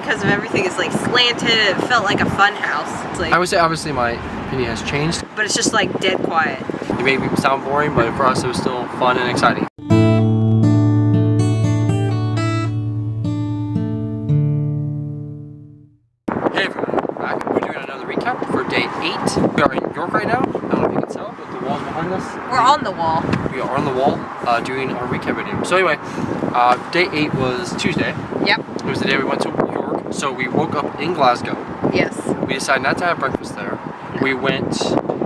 because of everything is like slanted. It felt like a fun house. It's like, I would say obviously my opinion has changed. but it's just like dead quiet. It made me sound boring, but for us it was still fun and exciting. Hey everyone, we're doing another recap for day 8. We are in York right now. I don't know if you can tell, but the wall's behind us. We're on the wall. We are on the wall doing our recap video. So anyway, day 8 was Tuesday. Yep. It was the day we went to York. So we woke up in Glasgow. Yes. We decided not to have breakfast there. We went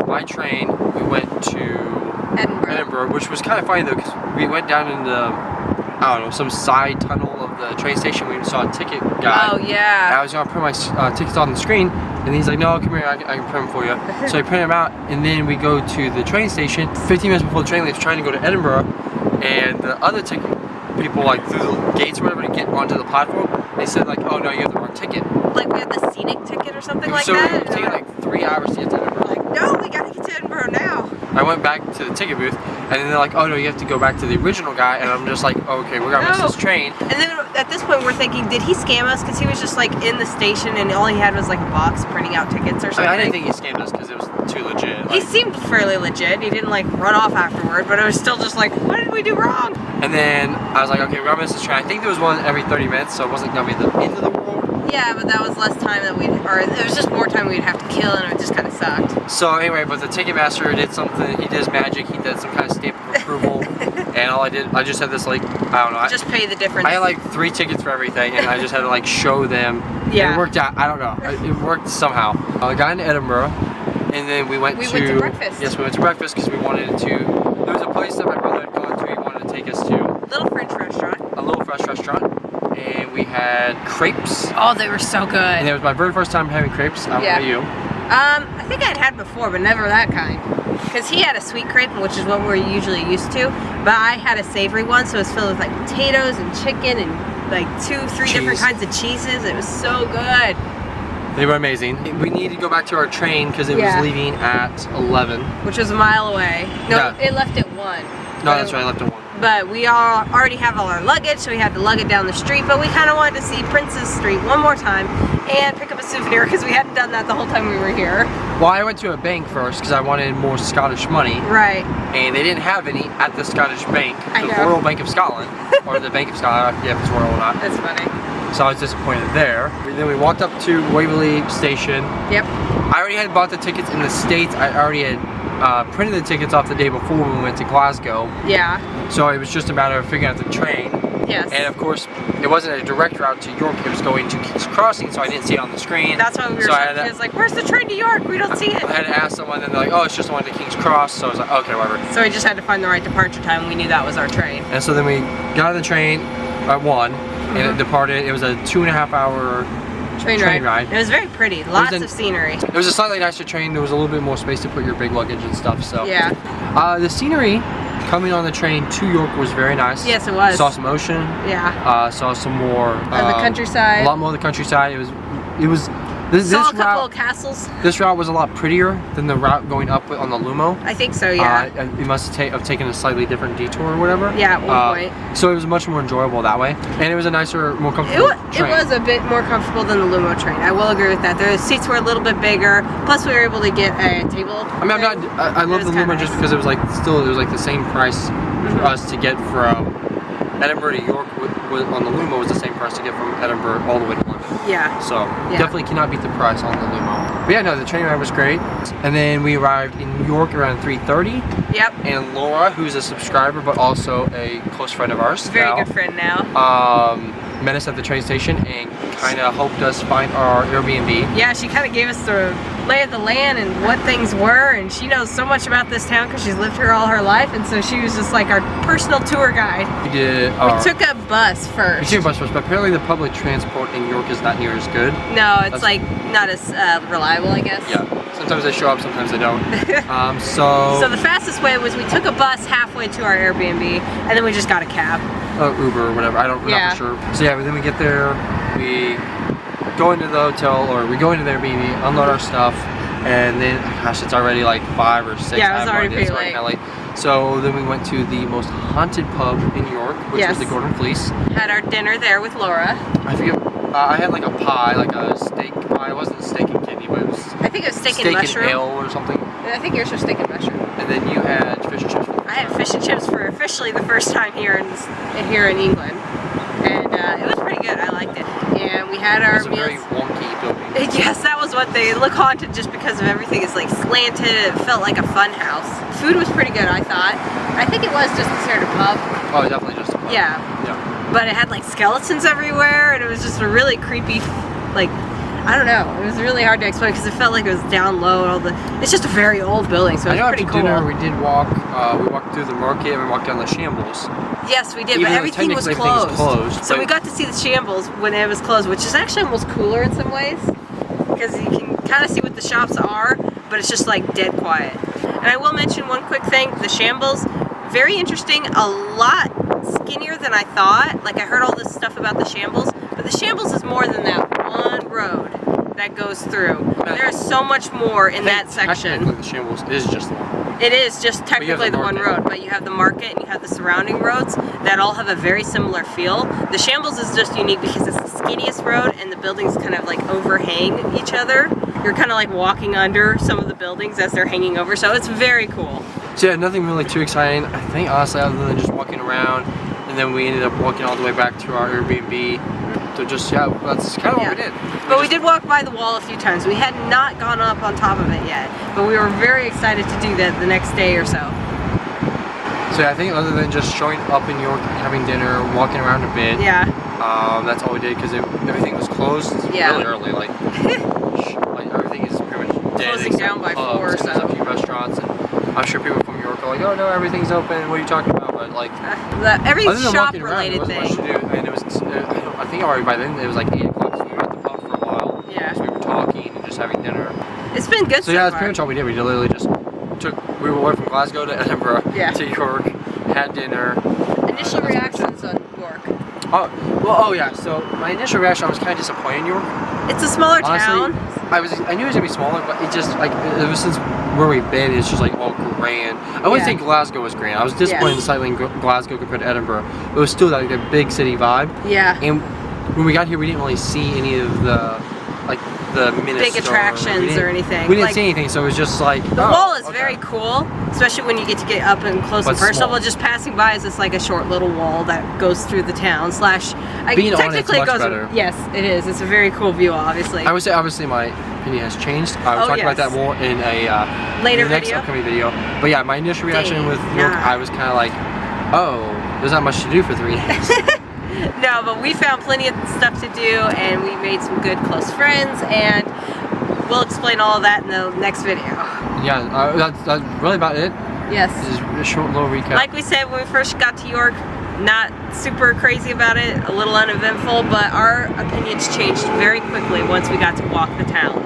by train. We went to Edinburgh, which was kind of funny though, because we went down in the, I don't know, some side tunnel of the train station. We saw a ticket guy. Oh yeah. And I was gonna print my tickets on the screen, and he's like, "No, come here, I can print them for you." So I print them out, and then we go to the train station. 15 minutes before the train leaves, trying to go to Edinburgh, and the other ticket people, like through the gates or whatever, to get onto the platform, they said like, "Oh no, you have the wrong ticket." Like we had the scenic ticket or something like so that. So it was taking like 3 hours to get to Edinburgh. Like, no, we gotta get to Edinburgh now. I went back to the ticket booth, and then they're like, "Oh no, you have to go back to the original guy," and I'm just like, oh, "Okay, we're gonna miss this train." And then at this point, we're thinking, did he scam us? Because he was just like in the station, and all he had was like a box printing out tickets or something. I didn't think he scammed us because it was too legit. He seemed fairly legit. He didn't like run off afterward, but it was still just like, what did we do wrong? And then I was like, okay, we're gonna miss this train. I think there was one every 30 minutes, so it wasn't gonna be the end of the world. Yeah, but that was less time that or it was just more time we'd have to kill, and it just kind of sucked. So anyway, but the Ticketmaster did something. He did his magic. He did some kind of stamp of approval, and all I just had this like, I don't know. Just pay the difference. I had like 3 tickets for everything, and I just had to like show them. Yeah. And it worked out. I don't know. It worked somehow. I got into Edinburgh, and then we went to breakfast. Yes, we went to breakfast because we wanted to. There was a place that my brother had gone to. He wanted to take us to. Little French restaurant. A little French restaurant. And we had crepes. Oh, they were so good. And it was my very first time having crepes. I don't know about you. I think I'd had before, but never that kind. Because he had a sweet crepe, which is what we're usually used to. But I had a savory one, so it was filled with like potatoes and chicken and like 2-3 different kinds of cheeses. It was so good. They were amazing. We needed to go back to our train because it was leaving at 11. Which was a mile away. No, it left at 1. No, that's right, I left at 1. But we already have all our luggage, so we had to lug it down the street. But we kind of wanted to see Princess Street one more time and pick up a souvenir because we hadn't done that the whole time we were here. Well, I went to a bank first because I wanted more Scottish money. Right. And they didn't have any at the Scottish Bank, the Royal Bank of Scotland, or the Bank of Scotland. I forget if it's royal or not. That's funny. So I was disappointed there. Then we walked up to Waverley Station. Yep. I already had bought the tickets in the States. I already had printed the tickets off the day before when we went to Glasgow. Yeah. So it was just a matter of figuring out the train. Yes. And of course, it wasn't a direct route to York. It was going to King's Crossing, so I didn't see it on the screen. That's why we were it was like, where's the train to York? We don't see it. I had to ask someone, and they're like, oh, it's just the one to King's Cross. So I was like, okay, whatever. So we just had to find the right departure time. We knew that was our train. And so then we got on the train at 1, and it departed. It was a 2.5 hour train ride. It was very pretty. Lots of scenery. It was a slightly nicer train. There was a little bit more space to put your big luggage and stuff. So yeah. The scenery coming on the train to York was very nice. Yes, it was. Saw some ocean. Yeah. Saw some more. The countryside. A lot more of the countryside. It was. This saw a couple route, of castles. This route was a lot prettier than the route going up on the Lumo. I think so, yeah. It must have taken a slightly different detour or whatever. Yeah, at one point. So it was much more enjoyable that way. And it was a nicer, more comfortable train. It was a bit more comfortable than the Lumo train. I will agree with that. The seats were a little bit bigger. Plus we were able to get a table. I mean, I love the Lumo just because it was like the same price for us to get from Edinburgh to York on the Lumo was the same price to get from Edinburgh all the way to London. Yeah. So definitely cannot beat the price on the Lumo. But yeah, no, the train ride was great. And then we arrived in New York around 3:30. Yep. And Laura, who's a subscriber but also a close friend of ours, very good friend now, met us at the train station and kind of helped us find our Airbnb. Yeah, she kind of gave us the lay of the land and what things were, and she knows so much about this town because she's lived here all her life, and so she was just like our personal tour guide. We took a bus first. We took a bus first, but apparently the public transport in York is not near as good. No, it's like not as reliable, I guess. Yeah, sometimes they show up, sometimes they don't. So the fastest way was we took a bus halfway to our Airbnb, and then we just got a cab. Uber or whatever, I'm not for sure. So yeah, but then we get there, we go into the hotel, or we go into the Airbnb, unload our stuff, and then, gosh, it's already like 5 or 6. Yeah, it was already pretty late. So then we went to the most haunted pub in York, which was the Golden Fleece. Had our dinner there with Laura. I forget, I had like a pie, like a steak pie. It wasn't steak and kidney, but it was I think it was steak steak and mushroom. ale or something. I think yours was steak and mushroom. And then you had fish and chips. I had fish and chips for officially the first time here in England, and it was pretty good. I liked it. And we had our It's a very meals. wonky building. Yes, that was what they look haunted just because of everything is like slanted. It felt like a fun house. Food was pretty good, I thought. I think it was just considered a pub. Oh, definitely just a pub. Yeah. Yeah. But it had like skeletons everywhere, and it was just a really creepy, like, I don't know. It was really hard to explain because it felt like it was down low. And all the. It's just a very old building, so I it's know pretty after cool. dinner we did walk. We walked through the market and we walked down the Shambles. Yes, we did, Even but though everything was technically everything was closed. closed, So but- we got to see the Shambles when it was closed, which is actually almost cooler in some ways because you can kind of see what the shops are, but it's just like dead quiet. And I will mention one quick thing: the Shambles, very interesting, a lot skinnier than I thought. Like I heard all this stuff about the Shambles, but the Shambles is more than that one road that goes through. There is so much more in that section. Technically, the Shambles is just the one. It is just you have technically the the one market. road, but you have the market and you have the surrounding roads that all have a very similar feel. The Shambles is just unique because it's the skinniest road and the buildings kind of like overhang each other. You're kind of like walking under some of the buildings as they're hanging over, so it's very cool. So yeah, nothing really too exciting. I think honestly, other than just walking around, and then we ended up walking all the way back to our Airbnb. So just yeah, that's kind of what we did. But we did walk by the wall a few times. We had not gone up on top of it yet, but we were very excited to do that the next day or so. So yeah, I think other than just showing up in York, having dinner, walking around a bit. Yeah. That's all we did because everything was closed Yeah. really early. Like everything is pretty much dead. Closing down by pubs, 4 or and so. There's a few restaurants, and I'm sure people from York are like, oh no, everything's open. What are you talking about? But like, Every other than walking around, shop-related there wasn't thing. much to do. And it was, I think already by then it was like 8 o'clock, so we were at the pub for a while. Yeah. So we were talking and just having dinner. It's been good So so yeah, that's far. pretty much all we did. We literally just we were away from Glasgow to Edinburgh to York, had dinner. Initial reactions on York. Oh yeah. So my initial reaction, I was kind of disappointed in York. It's a smaller Honestly, town. I knew it was gonna be smaller, but it just like ever since where we've been, it's just like all grand. I wouldn't say Glasgow was grand. I was disappointed slightly in Glasgow compared to Edinburgh. It was still like a big city vibe. Yeah. And when we got here, we didn't really see any of the like the minister. Big attractions or anything. We didn't Like, see anything, so it was just like the wall is very cool, especially when you get to get up and close But and personal. small. Just passing by is just like a short little wall that goes through the town. Being on it's technically much it goes. better. Yes, it is. It's a very cool view, obviously. I would say obviously my opinion has changed. I will talk about that more in a Later in the next video? upcoming video. But yeah, my initial reaction with York, Nah. I was kind of like, oh, there's not much to do for 3 days. No, but we found plenty of stuff to do, and we made some good close friends, and we'll explain all of that in the next video. Yeah, that's really about it. Yes. This is a short little recap. Like we said when we first got to York, not super crazy about it, a little uneventful, but our opinions changed very quickly once we got to walk the town.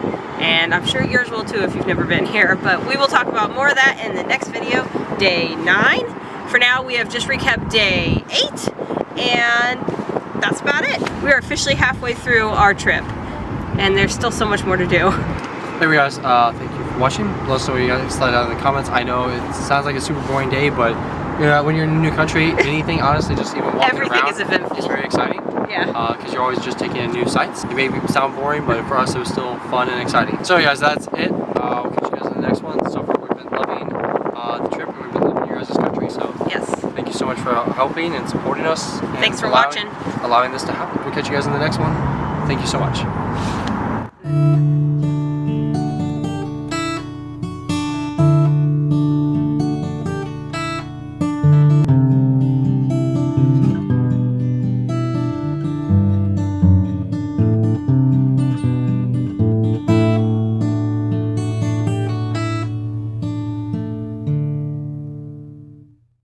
And I'm sure yours will too if you've never been here, but we will talk about more of that in the next video, day 9. For now, we have just recapped day 8, and that's about it. We are officially halfway through our trip, and there's still so much more to do. Anyway guys, thank you for watching. Let us know what you guys slide out in the comments. I know it sounds like a super boring day, but you know, when you're in a new country, anything honestly, just even walking Everything around is eventful. is very exciting. Yeah. Because you're always just taking in new sights. It may sound boring, but for us it was still fun and exciting. So guys, that's it. We'll catch you guys in the next one. So far we've been loving the trip, and we've been living here as this country. So Yes. thank you so much for helping and supporting us. And Thanks for watching. allowing this to happen. We'll catch you guys in the next one. Thank you so much.